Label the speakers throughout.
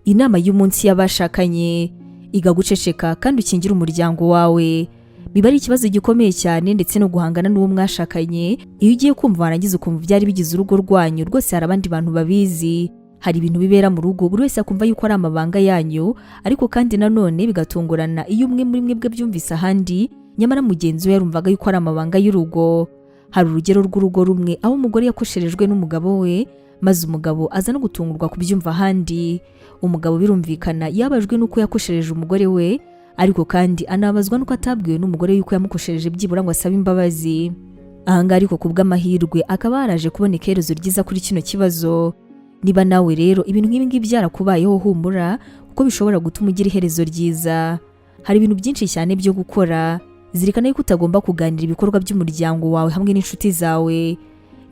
Speaker 1: Inama y'umunsi y'abashakanye. Iga guceceka kandi ukingire umuryango wawe. Biba ari ikibazo gikomeye cyane ndetse no guhangana n'uwo mwashakanye. Iyo ugiye kumva warangiza ukumva byari bigize urugo rwanyu, rwose hari abandi bantu babizi. Hari ibintu bibera mu rugo buri wese akumva yuko ari amabanga yanyu, ariko kandi nanone bigatungurana iyo umwe muri mwebwe byumvise ahandi, nyamara mugenzi we yarumvaga yuko ari amabanga y'urugo. Hari urugero rw'urugo rumwe aho umugore yakosherejwe n'umugabo we, maze umugabo aza no gutungurwa kubyumva ahandi. Umugabo birumvikana yabajwe nuko yakoshereje umugore we, ariko kandi anabazwa nuko atabwiwe n'umugore yuko yamukoshereje byibura ngo asabe imbabazi. Ahanga ariko kubw'amahirwe akaba yaraje kubona iherezo ryiza kuri kino kibazo. Niba nawe rero ibintu nk'ibi ngibi byarakubayeho, humura kuko bishobora gutuma ugira iherezo ryiza. Hari ibintu byinshi cyane byo gukora. Zirikana yuko utagomba kuganira ibikorwa by'umuryango wawe hamwe n'inshuti zawe.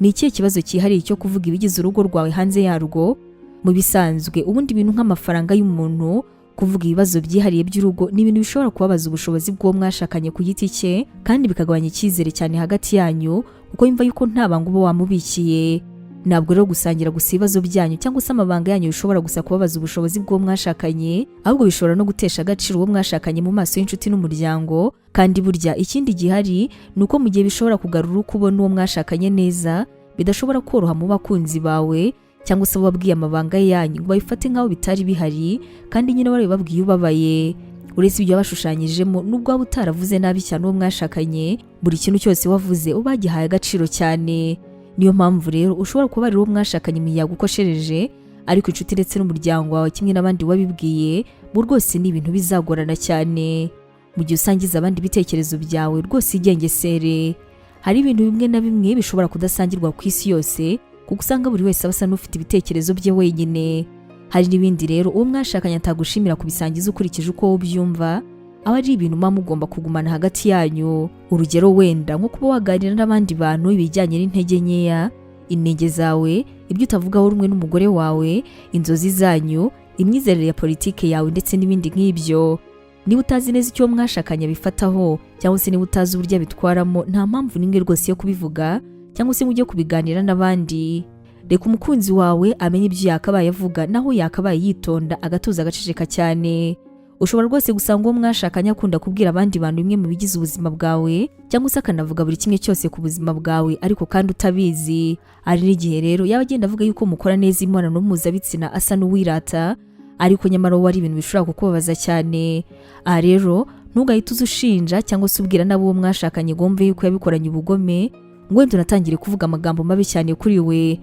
Speaker 1: Ni ikihe kibazo cyihariye cyo kuvuga ibigize urugo rwawe hanze yarwo? Mu bisanzwe ubundi ibintu nk'amafaranga y'umuntu, kuvuga ibibazo byihariye by'urugo ni ibintu bishobora kubabaza ubushobozi bw'uwo mwashakanye ku giti cye, kandi bikagabanya icyizere cyane hagati yanyu kuko yumva yuko nta banga uba wamubikiye. Ntabwo rero gusangira gusa ibibazo byanyu cyangwa se amabanga yanyu bishobora gusa kubabaza ubushobozi bw'uwo mwashakanye, ahubwo bishobora no gutesha agaciro uwo mwashakanye mu maso y'inshuti n'umuryango. Kandi burya ikindi gihari ni uko mu gihe bishobora kugarura uko ubona uwo mwashakanye neza, bidashobora koroha mu bakunzi bawe cyangwa se wabwiye amabanga yanyu ngo babifate nk'aho bitari bihari, kandi nyine warabibabwiye ubabaye. Uretse ibyo bashushanyijemo, nubwo waba utaravuze nabi cyane uwo mwashakanye, buri kintu cyose wavuze ubagihaye agaciro cyane. Niyo mpamvu rero ushobora kuba ari uwo mwashakanye mu yagukoshereje, ariko inshuti ndetse n'umuryango wawe kimwe n'abandi wabibwiye, bo rwose ni ibintu bizagorana cyane. Mu gihe usangiza abandi ibitekerezo byawe, rwose igengesere. Hari ibintu bimwe na bimwe bishobora kudasangirwa ku isi yose, kuko usanga buri wese aba asa n'ufite ibitekerezo bye wenyine. Hari n'ibindi rero uwo mwashakanye atagushimira kubisangiza ukurikije uko wowe ubyumva, aba ari ibintu muba mugomba kugumana hagati yanyu. Urugero wenda nko kuba waganira n'abandi bantu ibijyanye n'intege nkeya, intege zawe, ibyo utavugaho rumwe n'umugore wawe, inzozi zanyu, imyizerere ya politike yawe ndetse n'ibindi nk'ibyo. Niba utazi neza icyo mwashakanye bifataho, cyangwa se niba utazi uburyo bitwaramo, nta mpamvu n'imwe rwose yo kubivuga cyangwa se mujye kubiganira n'abandi. Reka umukunzi wawe amenye ibyo yakabaye avuga, naho yakabaye yitonda agatuza agaceceka cyane. Ushobora rwose gusanga uwo mwashakanye akunda kubwira abandi bantu bimwe mu bigize ubuzima bwawe, cyangwa se akanavuga buri kimwe cyose ku buzima bwawe, ariko kandi utabizi. Ari n'igihe rero yaba agenda avuga yuko mukora neza imibonano mpuzabitsina asa n'uwirata, ariko nyamara wowe ari ibintu bishobora kukubabaza cyane. Aha rero ntugahite uzushinja cyangwa se ubwira nabo uwo mwashakanye ngo wumve yuko yabikoranye ubugome, ngo wenda unatangire kuvuga amagambo mabi cyane kuri we.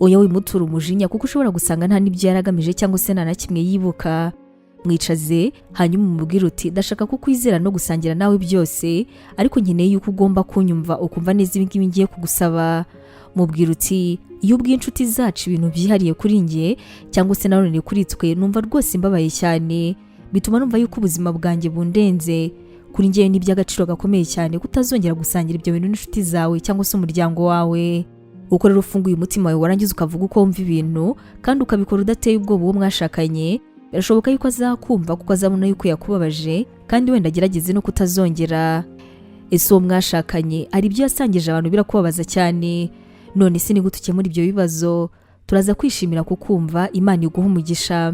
Speaker 1: Oya wimutura umujinya, kuko ushobora gusanga nta n'ibyo yaragamije cyangwa se nta na kimwe yibuka. Mwicaze hanyuma umubwire uti, ndashaka kukwizera no gusangira nawe byose, ariko nkeneye yuko ugomba kunyumva ukumva neza ibi ngibi ngiye kugusaba. Mubwire uti, iyo ubwiye inshuti zacu ibintu byihariye kuri njye cyangwa se nanone kuri twe, numva rwose mbabaye cyane, bituma numva yuko ubuzima bwanjye bundenze. Kuri njye ni iby'agaciro gakomeye cyane kutazongera gusangira ibyo bintu n'inshuti zawe cyangwa se umuryango wawe. Uko rero ufunguye umutima wawe warangiza ukavuga uko wumva ibintu, kandi ukabikora udateye ubwoba uwo mwashakanye, birashoboka yuko azakumva kuko azabona yuko yakubabaje, kandi wenda agerageze no kutazongera. Ese uwo mwashakanye hari ibyo yasangije abantu birakubabaza cyane? None se ni gute ukemura ibyo bibazo? Turaza kwishimira kukumva. Imana iguha umugisha.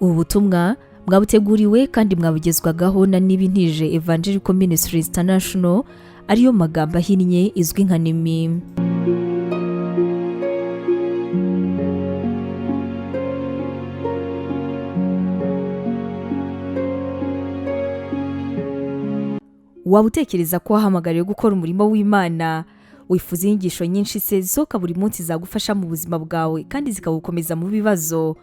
Speaker 1: Ubu butumwa mwabuteguriwe kandi mwabugezwagaho na Nemi Evangelical Ministries International, ariyo magambo ahinnye izwi nka Nemi. Waba utekereza ko wahamagariwe gukora umurimo w'Imana? Wifuza inyigisho nyinshi se zisohoka buri munsi zagufasha mu buzima bwawe kandi zikagukomeza mu bibazo?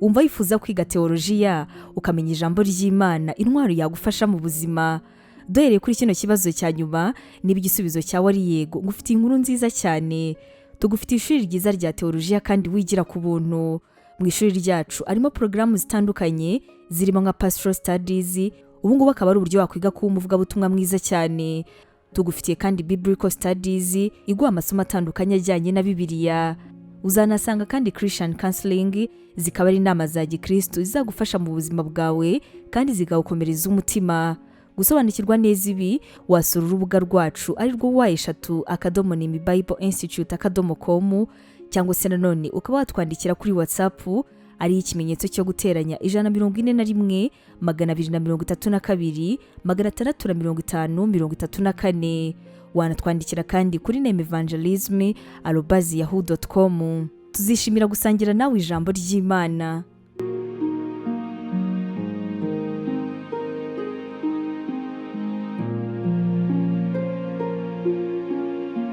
Speaker 1: Wumva wifuza kwiga teolojiya, ukamenya ijambo ry'Imana, intwaro yagufasha mu buzima? Duhereye kuri kino kibazo cya nyuma, niba igisubizo cyawe ari yego, ngufitiye inkuru nziza cyane. Tugufitiye ishuri ryiza rya teolojiya kandi wigira ku buntu. Mu ishuri ryacu harimo porogaramu zitandukanye zirimo nka pastoral studies. Ubu ngubu akaba ari uburyo wakwiga kuba umuvugabutumwa mwiza cyane. Tugufitiye kandi biblical studies, iguha amasomo atandukanye ajyanye na Bibiliya. Uzanasanga kandi Christian counseling, zikaba ari inama za Gikristo zizagufasha mu buzima bwawe kandi zigagukomereza umutima. Gusobanukirwa neza ibi, wasura urubuga rwacu ari rwo Wawe3.nemibibleinstitute.com, cyangwa se nanone ukaba watwandikira kuri WhatsApp ari ikimenyetso cyo guteranya 141 232 650 34. Wanatwandikira kandi kuri nemevangelism@yahoo.com. Tuzishimira gusangira nawe ijambo ry'Imana.